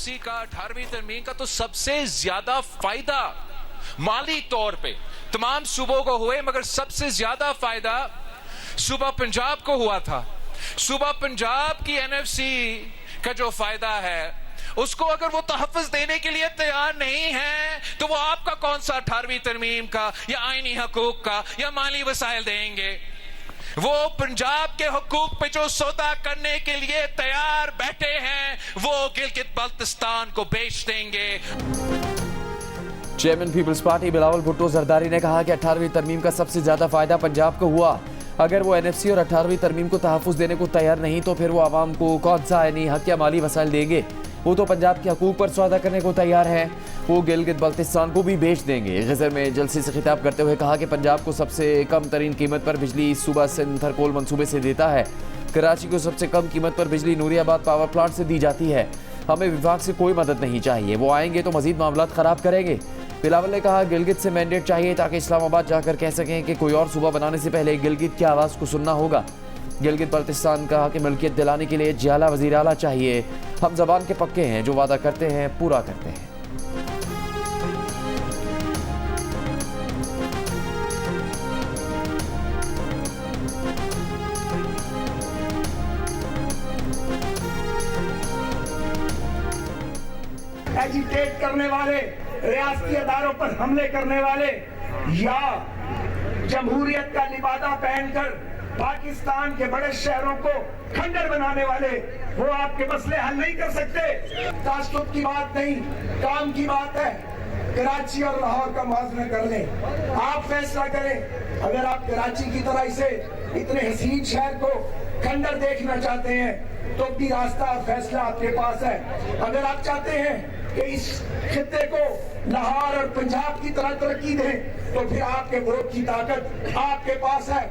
NFC का 18वीं तरमीम का तो सबसे ज्यादा फायदा माली तौर पे तमाम सूबों को हुए, मगर सबसे ज्यादा फायदा सूबा पंजाब को हुआ था। सूबा पंजाब की एनएफसी का जो फायदा है उसको अगर वो तहफ़्फ़ुज़ देने के लिए तैयार नहीं है तो वो आपका कौन सा 18वीं तरमीम का या आईनी हकूक का या माली वसाइल देंगे। वो पंजाब के हुकूक पे जो सौदा करने के लिए तैयार बैठे हैं वो गिलगित बल्तिस्तान को बेच देंगे। Chairman peoples party Bilawal Bhutto Zardari ने कहा कि 18वीं तरमीम का सबसे ज्यादा फायदा पंजाब को हुआ। अगर वो एनएफसी और 18वीं तरमीम को तहफ़्फ़ुज़ देने को तैयार नहीं तो फिर वो आवाम को कौन सा आईनी हक या माली वसाइल देंगे। वो तो पंजाब के हकूक पर सौदा करने को तैयार है, वो गिलगित बल्तिस्तान को भी बेच देंगे। गज़र में जलसे से खिताब करते हुए कहा कि पंजाब को सबसे कम तरीन कीमत पर बिजली सूबा सिंध थरकोल मनसूबे से देता है। कराची को सबसे कम कीमत पर बिजली नूरियाबाद पावर प्लांट से दी जाती है। हमें विभाग से कोई मदद नहीं चाहिए, वो आएंगे तो मजीद मामला खराब करेंगे। बिलावल ने कहा गिलगित से मैंडेट चाहिए ताकि इस्लामाबाद जाकर कह सकें कि कोई और सूबा बनाने से पहले गिलगित की आवाज़ को सुनना होगा। गिलगित बल्तिस्तान कहा कि मिल्कियत दिलाने के लिए जियाला वज़ीर आला चाहिए। हम ज़बान के पक्के हैं, जो वादा करते हैं पूरा करते हैं। एजिटेट करने वाले, रियासती अदारों पर हमले करने वाले या जमहूरियत का लिबादा पहनकर पाकिस्तान के बड़े शहरों को खंडर बनाने वाले, वो आपके मसले हल नहीं कर सकते। तासुब की बात नहीं, काम की बात है। कराची और लाहौर का मुआवजा कर लें, आप फैसला करें। अगर आप कराची की तरह इसे इतने हसीन शहर को खंडर देखना चाहते हैं तो भी रास्ता और फैसला आपके पास है। अगर आप चाहते हैं कि इस खित्ते को लाहौर और पंजाब की तरह तरक्की दें तो फिर आपके वोट की ताकत आपके पास है।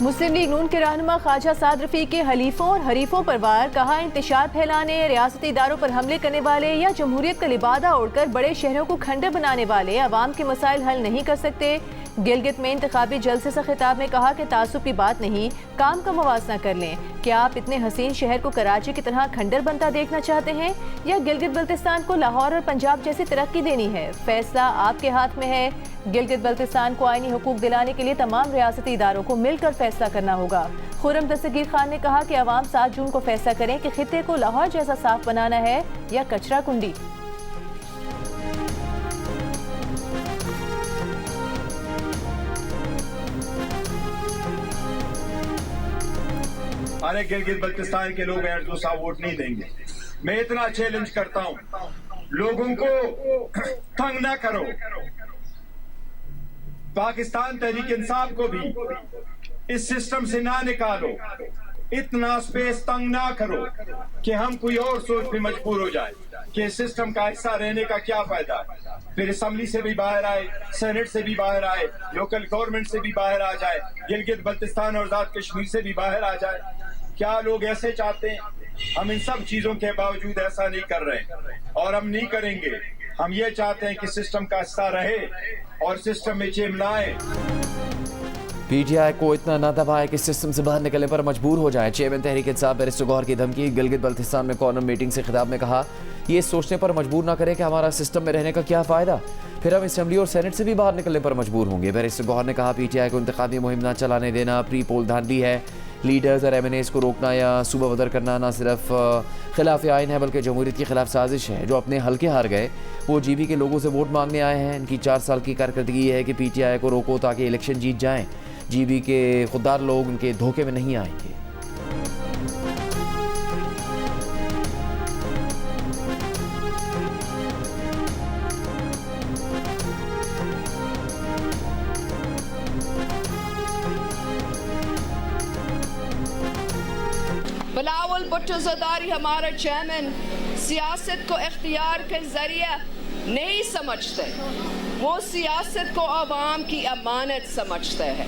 मुस्लिम लीग नून के रहनुमा ख्वाजा साद रफीक के हलीफों और हरीफों पर वार, कहा इंतशार फैलाने, रियासती इदारों पर हमले करने वाले या जमहूरियत का लिबादा ओढ़कर बड़े शहरों को खंडर बनाने वाले अवाम के मसाइल हल नहीं कर सकते। गिलगित में इंतखाबी जलसे से खिताब में कहा कि तासुब की बात नहीं, काम का मुवाजना कर लें। क्या आप इतने हसीन शहर को कराची की तरह खंडर बनता देखना चाहते हैं या गिलगित बल्तिस्तान को लाहौर और पंजाब जैसी तरक्की देनी है? फैसला आपके हाथ में है। गिलगित बल्तिस्तान को आईनी हुकूक दिलाने के लिए तमाम रियासती इदारों को मिलकर फैसला करना होगा। खुर्रम दस्तगीर खान ने कहा कि अवाम 7 जून को फैसला करें कि खित्ते को लाहौर जैसा साफ बनाना है या कचरा कुंडी। अरे गिलगित बल्तिस्तान के लोग तो साफ वोट नहीं देंगे। मैं इतना चैलेंज करता हूं, लोगों को तंग ना करो। पाकिस्तान तहरीक इंसाफ को भी इस सिस्टम से ना निकालो। इतना स्पेस तंग ना करो कि हम कोई और सोच पे मजबूर हो जाए कि इस सिस्टम का हिस्सा रहने का क्या फायदा है। फिर असम्बली से भी बाहर आए, सेनेट से भी बाहर आए, लोकल गवर्नमेंट से भी बाहर आ जाए, गिलगित बल्तिस्तान और आजाद कश्मीर से भी बाहर आ जाए। क्या लोग ऐसे चाहते हैं? हम इन सब चीजों के बावजूद ऐसा नहीं कर रहे और हम नहीं करेंगे। हम ये चाहते हैं कि सिस्टम का हिस्सा रहे और सिस्टम में चेंज ना आए। पीटीआई को इतना ना दबाए कि सिस्टम से बाहर निकलने पर मजबूर हो जाए। चेयरमैन तहरीक इंसाफ बैरिस्टर गौहर की धमकी। गिलगित बल्तिस्तान में कॉर्नर मीटिंग से खिताब में कहा, ये सोचने पर मजबूर ना करें कि हमारा सिस्टम में रहने का क्या फ़ायदा, फिर हम असम्बली और सेनेट से भी बाहर निकलने पर मजबूर होंगे। बैरिस्टर गौहर ने कहा, पीटीआई को इंतखाबी मुहिम ना चलाने देना प्री पोल धांधली है। लीडर्स और एमएनएस को रोकना या सूबा बदर करना ना सिर्फ खिलाफ आइन है बल्कि जमहूरियत के खिलाफ साजिश है। जो अपने हल्के हार गए वो जीबी के लोगों से वोट मांगने आए हैं। इनकी 4 साल की कारकर्दगी है कि पीटीआई को रोको ताकि इलेक्शन जीत जाएं। जीबी के खुददार लोग उनके धोखे में नहीं आएंगे। बिलावल भुट्टो जरदारी हमारा चेयरमैन सियासत को इख्तियार के जरिए नहीं समझते, वो सियासत को अवाम की अमानत समझते हैं।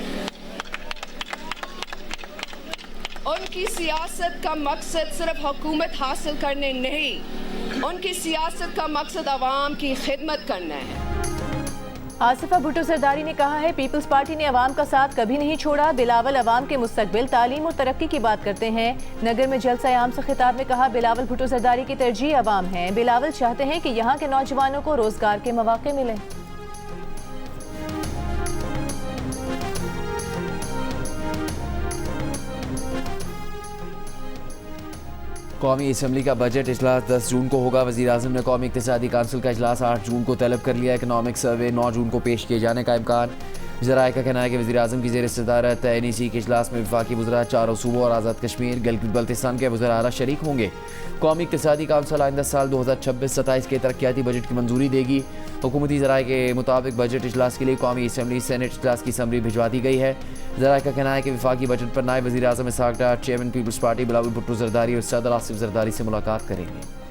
उनकी सियासत का मकसद सिर्फ हुकूमत हासिल करने नहीं, उनकी सियासत का मकसद अवाम की खिदमत करना है। आसिफा भुट्टो जरदारी ने कहा है, पीपल्स पार्टी ने अवाम का साथ कभी नहीं छोड़ा। बिलावल अवाम के मुस्तकबिल, तालीम और तरक्की की बात करते हैं। नगर में जलसा आम से खिताब में कहा, बिलावल भुट्टो जरदारी की तरजीह अवाम है। बिलावल चाहते हैं कि यहाँ के नौजवानों को रोजगार के मौके मिले। कौमी असम्बली का बजट इजलास 10 जून को होगा। वज़ीर आज़म ने कौमी इक़्तिसादी काउंसिल का इजलास 8 जून को तलब कर लिया। इकनॉमिक सर्वे 9 जून को पेश किए जाने का इम्कान। ज़राए का कहना है कि वज़ीर आज़म की ज़ेर सदारत NEC के इजलास में वफाकी वज़रा, 4 सूबों और आज़ाद कश्मीर, गिलगित बल्तिस्तान के वज़रा आला शरीक होंगे। कौमी इक़्तिसादी काउंसिल आइंदा साल 2026-27 के तरक्याती बजट की मंजूरी देगी। हुकूमती ज़राए के मुताबिक बजट इजलास के लिए कौमी असम्बली सेनेट इजलास की समरी भिजवा दी गई है। ज़राए का कहना है कि वफाकी बजट पर नायब वज़ीर आज़म Ishaq Dar, chairman peoples party Bilawal Bhutto Zardari और सदर आसिफ जरदारी से मुलाकात करेंगे।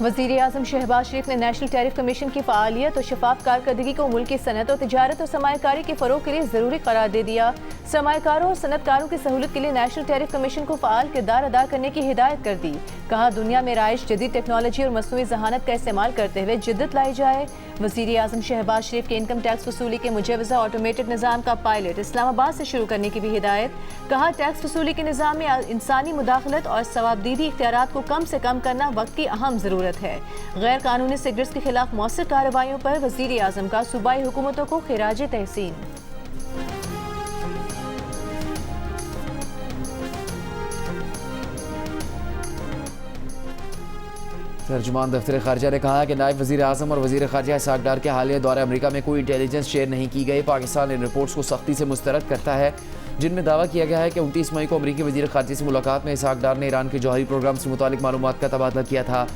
वज़ीर आज़म शहबाज शरीफ ने नेशनल टैरिफ कमीशन की फ़आलियत और शफाफ कारकर्दगी को मुल्क की सनत और तिजारत और सरमायाकारी के फ़रोग़ के लिए ज़रूरी करार दे दिया। सरमायाकारों और सनतकारों की सहूलत के लिए नेशनल टैरिफ कमीशन को फ़आल किरदार अदा करने की हिदायत कर दी। कहा, दुनिया में राइज जदीद टेक्नोलॉजी और मसनूई जहानत का इस्तेमाल करते हुए जिद्दत लाई जाए। वज़ीर आज़म शहबाज शरीफ के इनकम टैक्स वसूली के मुजवज़ा ऑटोमेटेड निज़ाम का पायलट इस्लामाबाद से शुरू करने की भी हिदायत। कहा, टैक्स वसूली के निज़ाम में इंसानी मुदाखलत और सवाबदीदी इख्तियारात को कम से कम करना वक्त की अहम ज़रूरत है। गैर कानूनी सिगरेट्स के खिलाफ मौसर कार्रवाइयों पर वज़ीर आज़म का सूबाई हुकूमतों को खिराज तहसीन। तर्जुमान दफ्तर खारजा ने कहा कि नायब वज़ीर आज़म और वज़ीर खारजा इसहाक़ डार के हालिया दौरे अमरीका में कोई इंटेलिजेंस शेयर नहीं की गई। पाकिस्तान इन रिपोर्ट्स को सख्ती से मुस्तरद करता है, जिनमें दावा किया गया है कि 29 मई को अमरीकी वज़ीर खारजा से मुलाकात में इसहाक़ डार ने ईरान के जौहरी प्रोग्राम से मुतालिक मालूमात का तबादला किया था।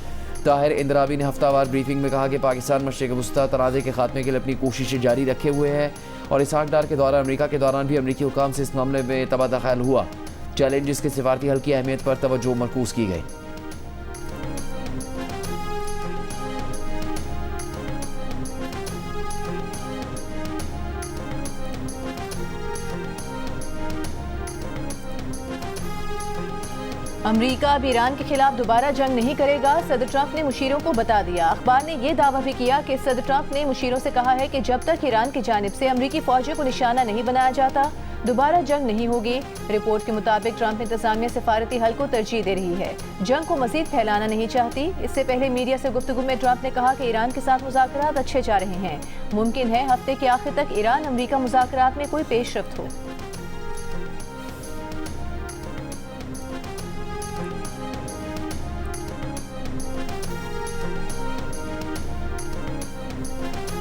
ताहिर इंदरावी ने हफ्तावार ब्रीफिंग में कहा कि पाकिस्तान मशरिक़ वस्ता तनाज़े के खात्मे के लिए अपनी कोशिशें जारी रखे हुए है और इसहाक़ डार के दौरा अमरीका के दौरान भी अमरीकी हुकाम से इस मामले में तबादला ख्याल हुआ। चैलेंजेस के सिफारती हल की अहमियत पर तवज्जो मरकूज़ की गई। अमरीका अब ईरान के खिलाफ दोबारा जंग नहीं करेगा, सदर ट्रंप ने मुशीरों को बता दिया। अखबार ने यह दावा भी किया कि सदर ट्रंप ने मुशीरों से कहा है कि जब तक ईरान की जानिब से अमरीकी फौजियों को निशाना नहीं बनाया जाता, दोबारा जंग नहीं होगी। रिपोर्ट के मुताबिक ट्रंप इंतजामिया सिफारती हल को तरजीह दे रही है, जंग को मजीद फैलाना नहीं चाहती। इससे पहले मीडिया से गुफ्तगू में ट्रंप ने कहा कि ईरान के साथ मुज़ाकरात अच्छे जा रहे हैं, मुमकिन है हफ्ते के आखिर तक ईरान अमरीका मुज़ाकरात में कोई पेशरफ्त हो।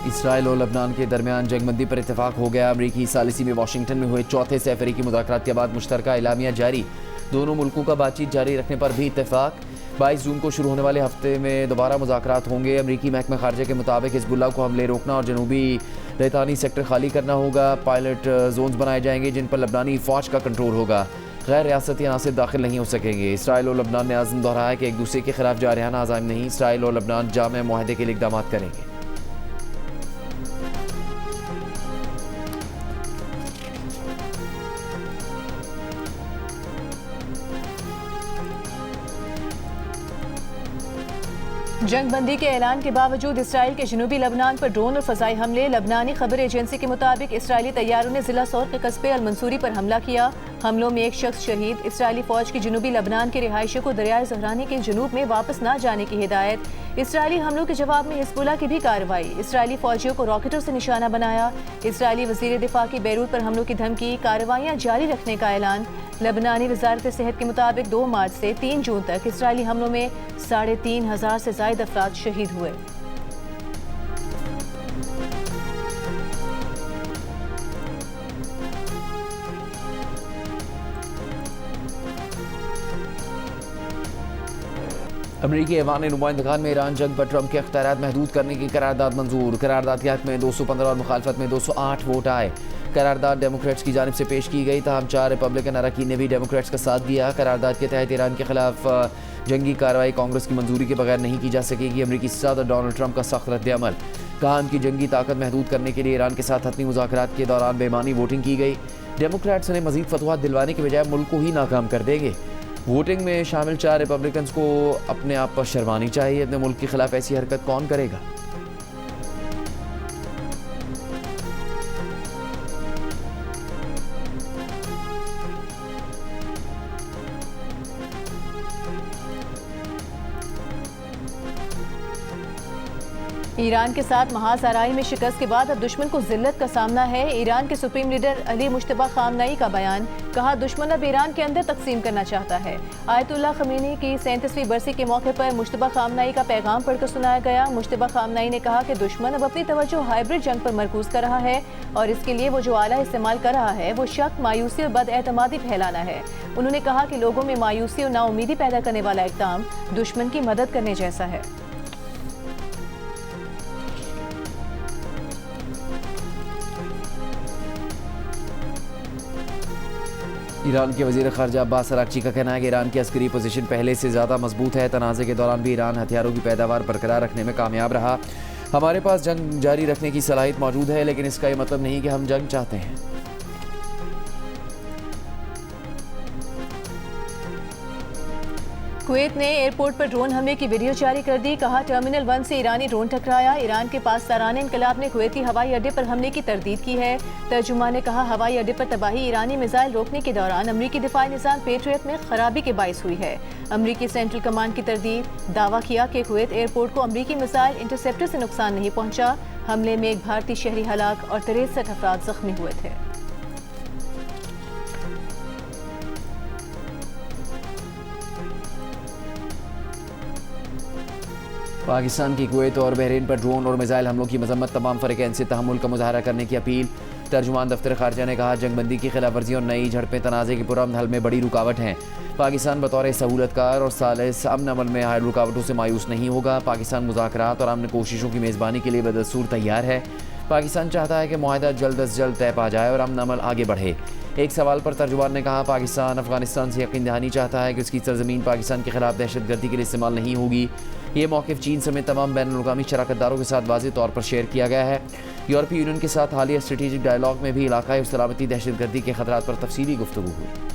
इसराइल और लबनान के दरमियान जंगबंदी पर इत्तेफाक हो गया। अमरीकी सालिसी में वाशिंगटन में हुए चौथे सह अफ्रीकी मुज़ाकरात के बाद मुश्तरका एलामिया जारी। दोनों मुल्कों का बातचीत जारी रखने पर भी इत्तेफाक। 22 जून को शुरू होने वाले हफ्ते में दोबारा मुज़ाकरात होंगे। अमरीकी महकमा खारजा के मुताबिक हिज़्बुल्लाह को हमले रोकना और जनूबी लैतानी सेक्टर खाली करना होगा। पायलट जोन्स बनाए जाएंगे जिन पर लबनानी फ़ौज का कंट्रोल होगा। गैर रियासती अनासिर दाखिल नहीं हो सकेंगे। इसराइल और लबनान ने आज़म दोहराया कि एक दूसरे के खिलाफ जारहाना अज़ाइम नहीं, इसराइल और लबनान जामे मुआहदे के लिए इक़दाम करेंगे। जंगबंदी के ऐलान के बावजूद इसराइल के जनूबी लबनान पर ड्रोन और फजाई हमले। लबनानी खबर एजेंसी के मुताबिक इसराइली तैयारों ने जिला सौर के कस्बे अल मंसूरी पर हमला किया। हमलों में एक शख्स शहीद। इसराइली फौज की जनूबी लबनान के रिहायशियों को दरियाए ज़हरानी के जनूब में वापस न जाने की हिदायत। इसराइली हमलों के जवाब में हिज़्बुल्लाह की भी कार्रवाई। इसराइली फौजियों को रॉकेटों से निशाना बनाया। इसराइली वज़ीर दिफा की बैरूत पर हमलों की धमकी, कार्रवाइयाँ जारी रखने का ऐलान। लबनानी वजारत सेहत के मुताबिक 2 मार्च से 3 जून तक इसराइली हमलों में 3,500 से ज़ायद अफराद शहीद हुए। अमरीकी ऐवान नुमाइंदगान में ईरान जंग पर ट्रंप के अख्तियारात महदूद करने की करारदाद मंजूर। करारदाद के हक में 215 और मुखालफत में 208 वोट आए। करारदाद डेमोक्रेट्स की जानिब से पेश की गई, तहम 4 रिपब्लिकन अरकान ने भी डेमोक्रेट्स का साथ दिया। करारदाद के तहत ईरान के खिलाफ जंगी कार्रवाई कांग्रेस की मंजूरी के बगैर नहीं की जा सकेगी। अमरीकी सदर डोनाल्ड ट्रंप का सख्त रद्द-ए-अमल। कहा, उनकी जंगी ताकत महदूद करने के लिए ईरान के साथ हतमी मुज़ाकरात के दौरान बेईमानी वोटिंग की गई। डेमोक्रेट्स उन्हें मजीद फतवा दिलवाने के बजाय मुल्क को ही नाकाम कर देंगे। वोटिंग में शामिल 4 रिपब्लिकन्स को अपने आप पर शर्मानी चाहिए। अपने मुल्क के खिलाफ ऐसी हरकत कौन करेगा? ईरान के साथ महासाराई में शिकस्त के बाद अब दुश्मन को जिल्लत का सामना है। ईरान के सुप्रीम लीडर अली मुश्तबा खामनई का बयान, कहा दुश्मन अब ईरान के अंदर तकसीम करना चाहता है। आयतुल्लाह खमीनी की 37वीं बरसी के मौके पर मुश्तबा खामनई का पैगाम पढ़कर सुनाया गया। मुश्तबा खामनई ने कहा कि दुश्मन अब अपनी तवज्जो हाइब्रिड जंग पर मरकूज कर रहा है और इसके लिए वो जो आला इस्तेमाल कर रहा है वो शक, मायूसी और बदएतमादी फैलाना है। उन्होंने कहा कि लोगों में मायूसी और नाउमीदी पैदा करने वाला इक़दाम दुश्मन की मदद करने जैसा है। ईरान के वज़ीर ख़ारजा अब्बास अराग़ची का कहना है कि ईरान की अस्करी पोजीशन पहले से ज़्यादा मजबूत है। तनाज़े के दौरान भी ईरान हथियारों की पैदावार बरकरार रखने में कामयाब रहा। हमारे पास जंग जारी रखने की सलाहियत मौजूद है, लेकिन इसका ये मतलब नहीं कि हम जंग चाहते हैं। कुवैत ने एयरपोर्ट पर ड्रोन हमले की वीडियो जारी कर दी। कहा टर्मिनल 1 से ईरानी ड्रोन टकराया। ईरान के पासदारान इनकलाब ने कुवैती हवाई अड्डे पर हमले की तरदीद की है। तर्जुमान ने कहा हवाई अड्डे पर तबाही ईरानी मिसाइल रोकने के दौरान अमरीकी दिफाई निज़ाम पेट्रियट में खराबी के बाइस हुई है। अमरीकी सेंट्रल कमांड की तरदीद, दावा किया कि कुवैत एयरपोर्ट को अमरीकी मिसाइल इंटरसेप्टर से नुकसान नहीं पहुंचा। हमले में एक भारतीय शहरी हलाक और 63 अफराद जख्मी हुए थे। पाकिस्तान की कुवैत और बहरीन पर ड्रोन और मिसाइल हमलों की मजम्मत, तमाम फ़रीक़ैन से तहम्मुल का मुज़ाहरा करने की अपील। तर्जुमान दफ्तर ख़ारजा ने कहा जंगबंदी की खिलाफवर्जी और नई झड़पें तनाज़े के पुरअमन हल में बड़ी रुकावट हैं। पाकिस्तान बतौर सहूलतकार और सालिस अमन अमल में हाल रुकावटों से मायूस नहीं होगा। पाकिस्तान मुज़ाकरात और अमन कोशिशों की मेज़बानी के लिए बदस्तूर तैयार है। पाकिस्तान चाहता है कि मुआहदा जल्द अज जल्द तय पा जाए और अमन अमल आगे बढ़े। एक सवाल पर तर्जुमान ने कहा पाकिस्तान अफगानिस्तान से यकीन दहानी चाहता है कि उसकी सरजमीन पाकिस्तान के खिलाफ दहशतगर्दी के लिए इस्तेमाल नहीं होगी। ये मौक़िफ़ चीन समेत तमाम बैनुल-अक़वामी शराकतदारों के साथ वाज़ेह तौर पर शेयर किया गया है। यूरोपीय यूनियन के साथ हालिया स्ट्रेटेजिक डायलॉग में भी इलाक़ाई सलामती, दहशतगर्दी के खतरात पर तफसीली गुफ्तगू हुई।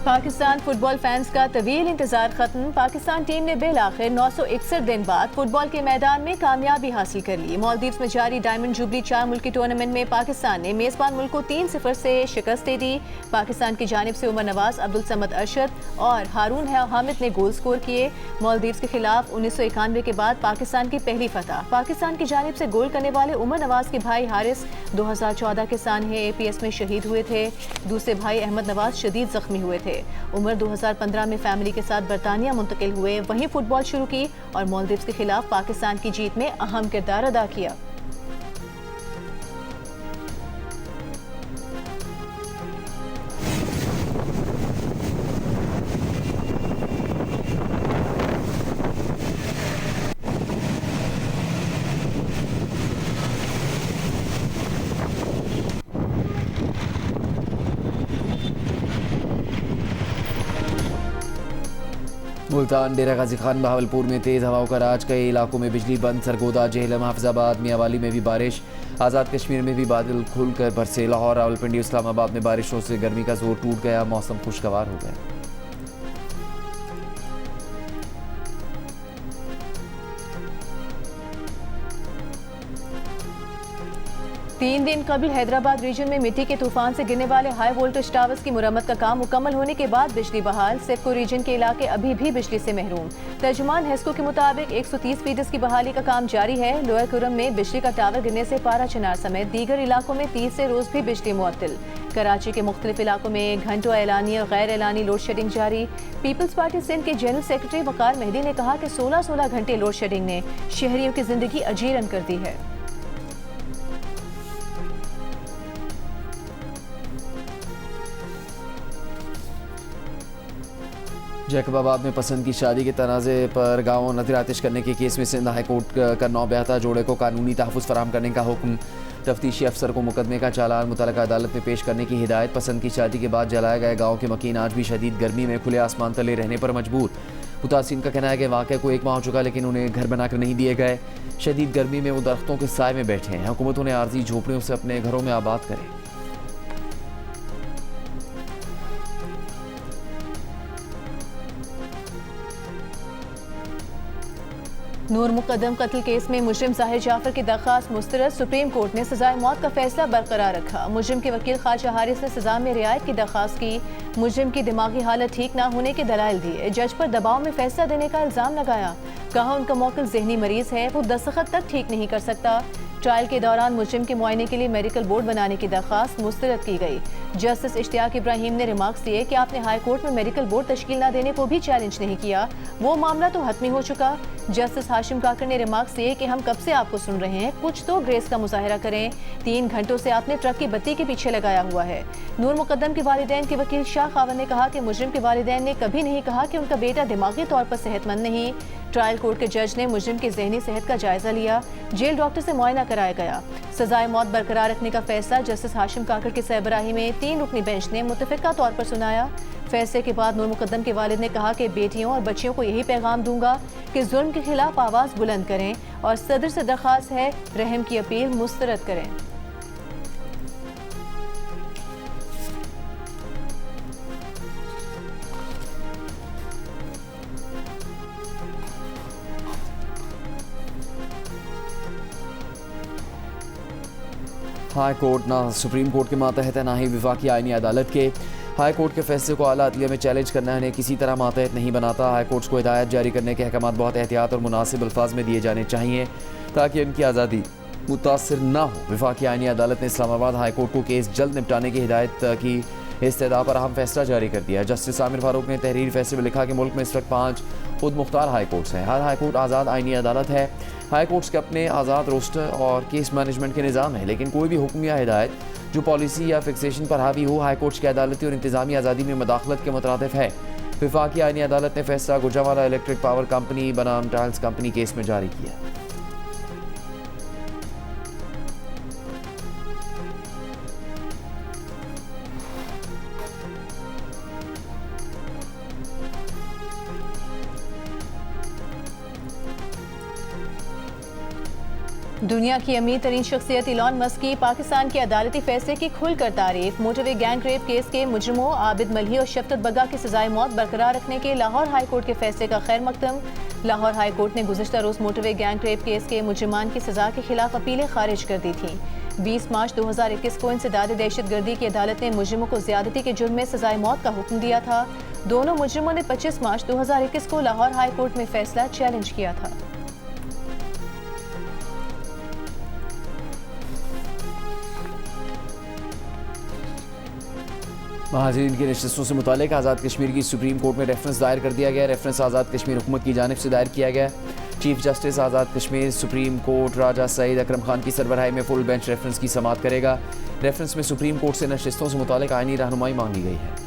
पाकिस्तान फुटबॉल फैंस का तवील इंतजार खत्म। पाकिस्तान टीम ने बिलाखिर 961 दिन बाद फुटबॉल के मैदान में कामयाबी हासिल कर ली। मालदीव्स में जारी डायमंड जुबली 4 मुल्की टूर्नामेंट में पाकिस्तान ने मेजबान मुल्क को 3-0 से शिकस्त दे दी। पाकिस्तान की जानिब से उमर नवाज, अब्दुल समद अरशद और हारून हामिद ने गोल स्कोर किए। मालदीव्स के खिलाफ 1991 के बाद पाकिस्तान की पहली फतह। पाकिस्तान की जानिब से गोल करने वाले उमर नवाज के भाई हारिस 2014 के सानहे APS में शहीद हुए थे। दूसरे भाई अहमद नवाज शदीद जख्मी हुए थे। उमर 2015 में फैमिली के साथ बरतानिया मुंतकिल हुए, वहीं फुटबॉल शुरू की और मालदीव्स के खिलाफ पाकिस्तान की जीत में अहम किरदार अदा किया। मुल्तान, डेरा गाजी खान, बहावलपुर में तेज़ हवाओं का राज। कई इलाकों में बिजली बंद। सरगोदा, जेहलम, हाफिजाबाद, मियांवाली में भी बारिश। आज़ाद कश्मीर में भी बादल खुलकर बरसे। लाहौर, रावलपिंडी, इस्लामाबाद में बारिशों से गर्मी का जोर टूट गया। मौसम खुशगवार हो गया। 3 दिन कबल हैदराबाद रीजन में मिट्टी के तूफान से गिरने वाले हाई वोल्टेज टावर्स की मुरम्मत का काम मुकम्मल होने के बाद बिजली बहाल। सेफको रीजन के इलाके अभी भी बिजली से महरूम। तर्जुमान हेस्को के मुताबिक 130 फीडर्स की बहाली का काम जारी है। लोअर कुरम में बिजली का टावर गिरने से पारा चनार समेत दीगर इलाकों में 30 से रोज भी बिजली मुअत्तल। कराची के मुख्तलिफ इलाकों में घंटों ऐलानी और गैर ऐलानी लोड शेडिंग जारी। पीपल्स पार्टी सिंध के जनरल सेक्रेटरी वकार मेहदी ने कहा कि 16 घंटे लोड शेडिंग ने शहरियों की जिंदगी अजीरन कर दी है। जैकबाबाद में पसंद की शादी के तनाज़े पर गाँव नजर आतिश करने के केस में सिंध हाई कोर्ट का 9 बयाता जोड़े को कानूनी तहफ़्फ़ुज़ फराहम करने का हुक्म। तफ्तीशी अफसर को मुकदमे का चालान मुतल्लिका अदालत में पेश करने की हिदायत। पसंद की शादी के बाद जलाए गए गाँव के मकीन आज भी शदीद गर्मी में खुले आसमान तले रहने पर मजबूर। मुतासिरीन का कहना है कि वाक़े को 1 माह हो चुका लेकिन उन्हें घर बनाकर नहीं दिए गए। शदीद गर्मी में वो दरख्तों के साए में बैठे हैं। हुकूमत उन्हें आर्जी झोपड़ियों से अपने घरों में आबाद करे। नूर मुकदम कत्ल केस में मुजरिम ज़ाहिर जाफर की दरख्वास्त मुस्तरद। सुप्रीम कोर्ट ने सजाए मौत का फैसला बरकरार रखा। मुजरिम के वकील ख्वाजा हारिस ने सजा में रियायत की दरख्वास्त की। मुजरिम की दिमागी हालत ठीक ना होने के दलाइल दिए। जज पर दबाव में फैसला देने का इल्जाम लगाया। कहा उनका मौक़िफ़ ज़हनी मरीज है, वो दस्तखत तक ठीक नहीं कर सकता। ट्रायल के दौरान मुजरिम के मुआयने के लिए मेडिकल बोर्ड बनाने की दरख्वास्त मुस्तरद की गई। जस्टिस इश्तियाक इब्राहिम ने रिमार्क्स दिए कि आपने हाई कोर्ट में मेडिकल बोर्ड तश्कील न देने को भी चैलेंज नहीं किया, वो मामला तो हतमी हो चुका। जस्टिस हाशिम काकर ने रिमार्क्स दिए कि हम कब से आपको सुन रहे हैं, कुछ तो ग्रेस का मुजाहिरा करें। 3 घंटों से आपने ट्रक की बत्ती के पीछे लगाया हुआ है। नूर मुकद्दम के वालिदैन के वकील शाह खावर ने कहा कि मुजरिम के वालिदैन ने कभी नहीं कहा कि उनका बेटा दिमागी तौर पर सेहतमंद नहीं। ट्रायल कोर्ट के जज ने मुजरिम की ज़हनी सेहत का जायजा लिया। जेल डॉक्टर से मुआयना कराया गया। सजाए मौत बरकरार रखने का फैसला जस्टिस हाशिम काकर की सरबराही में 3 रुकनी बेंच ने मुतफ़िका तौर पर सुनाया। फैसले के बाद नूर मुकद्दम के वालिद ने कहा कि बेटियों और बच्चियों को यही पैगाम दूंगा कि जुल्म के खिलाफ आवाज़ बुलंद करें और सदर से दरख्वास्त है रहम की अपील मुस्तरद करें। हाई कोर्ट ना सुप्रीम कोर्ट के मातहत है ना ही वफाकी आईनी अदालत के। हाई कोर्ट के फैसले को आला अदलिया में चैलेंज करना इन्हें किसी तरह मातहत नहीं बनाता। हाई कोर्ट को हिदायत जारी करने के अहकाम बहुत एहतियात और मुनासिब अल्फाज में दिए जाने चाहिए ताकि इनकी आज़ादी मुतासर ना हो। वफाकी आईनी अदालत ने इस्लामाबाद हाई कोर्ट को केस जल्द निपटाने की हिदायत की इस्तदा पर अहम फैसला जारी कर दिया। जस्टिस आमिर फारूक ने तहरीर फैसले में लिखा कि मुल्क में इस वक्त 5 खुद मुख्तार हाई कोर्ट्स हैं। हर हाई कोर्ट आज़ाद आईनी अदालत है। हाई कोर्ट्स के अपने आज़ाद रोस्टर और केस मैनेजमेंट के निज़ाम है, लेकिन कोई भी हुक्म या हिदायत जो पॉलिसी या फिक्सेशन पर हावी हो हाई कोर्ट्स की अदालती और इंतजामी आज़ादी में मदाखलत के मुतरादिफ है। वफाकी आईनी अदालत ने फैसला गुजरावाला इलेक्ट्रिक पावर कंपनी बनाम टाइल्स कंपनी केस में जारी किया। दुनिया की अमीर तरीन शख्सियत इलॉन मस्क की पाकिस्तान के अदालती फैसले की खुलकर तारीफ। मोटरवे गैंग रेप केस के मुजरिमों आबिद मलही और शफकत बग्गा की सजाए मौत बरकरार रखने के लाहौर हाई कोर्ट के फैसले का खैर मकदम। लाहौर हाई कोर्ट ने गुज़िश्ता रोज़ मोटरवे गैंग रेप केस के मुजरिमान की सजा के खिलाफ अपीलें खारिज कर दी थी। 20 मार्च 2021 को इंसदाद दहशतगर्दी की अदालत ने मुजरिमों को ज्यादती के जुर्म में सजाए मौत का हुक्म दिया था। दोनों मुजरिमों ने 25 मार्च 2021 को लाहौर हाई कोर्ट में फैसला चैलेंज किया था। महाजरीन की नशस्तों से मुतालिक आज़ाद कश्मीर की सुप्रीम कोर्ट में रेफरेंस दायर कर दिया गया। रेफरेंस आज़ाद कश्मीर हुकूमत की जानिब से दायर किया गया। Chief justice Azad Kashmir supreme court राजा सईद अकरम खान की सरबराही में फुल बेंच रेफरेंस की समाअत करेगा। रेफरेंस में सुप्रीम कोर्ट से नशस्तों से मुतालिक आईनी रहनुमाई मांगी गई है।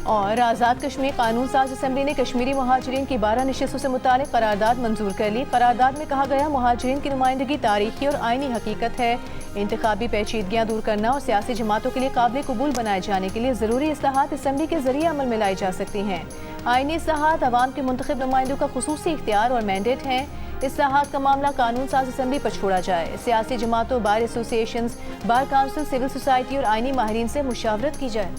और आज़ाद कश्मीर कानून साज असम्बली ने कश्मीरी मुहाजिरीन की 12 नशस्तों से मुतालिक करारदाद मंजूर कर ली। करारदाद में कहा गया मुहाजिरीन की नुमाइंदगी तारीखी और आईनी हकीकत है। इंतखाबी पेचीदगियाँ दूर करना और सियासी जमातों के लिए काबिल कबूल बनाए जाने के लिए ज़रूरी इस्लाहात असम्बली के जरिए अमल में लाई जा सकती हैं। आईनी इस्लाहात अवाम के मुंतखब नुमाइंदों का खुसूसी इख्तियार और मैंडेट हैं। इस्लाहात का मामला कानून साज असम्बली पर छोड़ा जाए। सियासी जमातों, bar associations, bar council, civil society और आईनी माहिरीन से मुशावरत की जाए।